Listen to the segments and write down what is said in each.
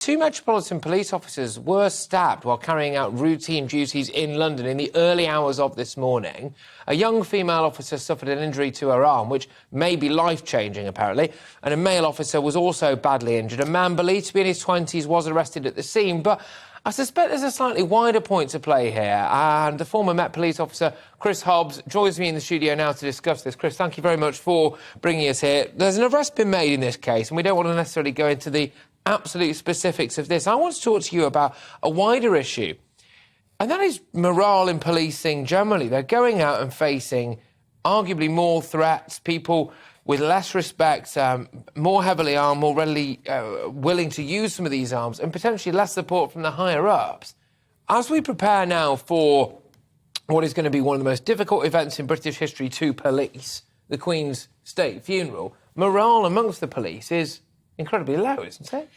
Two Metropolitan Police officers were stabbed while carrying out routine duties in London in the early hours of this morning. A young female officer suffered an injury to her arm, which may be life-changing, apparently, and a male officer was also badly injured. A man believed to be in his 20s was arrested at the scene, but I suspect there's a slightly wider point to play here, and the former Met Police officer, Chris Hobbs, joins me in the studio now to discuss this. Chris, thank you very much for bringing us here. There's an arrest been made in this case, and we don't want to necessarily go into the absolute specifics of this. I want to talk to you about a wider issue, and that is morale in policing generally. They're going out and facing arguably more threats, people with less respect, more heavily armed, more readily willing to use some of these arms, and potentially less support from the higher-ups. As we prepare now for what is going to be one of the most difficult events in British history to police, the Queen's state funeral, morale amongst the police is incredibly low, isn't it?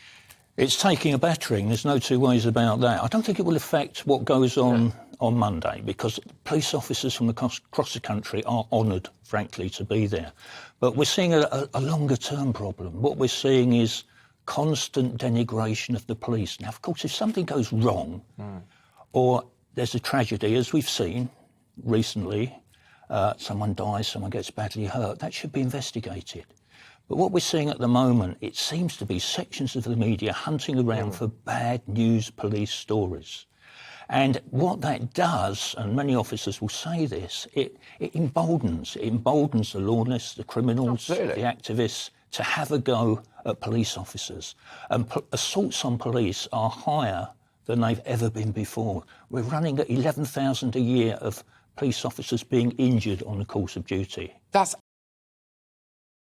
It's taking a battering, there's no two ways about that. I don't think it will affect what goes on Monday, because police officers from across the country are honoured, frankly, to be there. But we're seeing a longer-term problem. What we're seeing is constant denigration of the police. Now, of course, if something goes wrong or there's a tragedy, as we've seen recently, someone dies, someone gets badly hurt, that should be investigated. But what we're seeing at the moment, it seems to be sections of the media hunting around for bad news police stories. And what that does, and many officers will say this, it emboldens the lawless, the criminals, the activists, to have a go at police officers. And assaults on police are higher than they've ever been before. We're running at 11,000 a year of police officers being injured on the course of duty. That's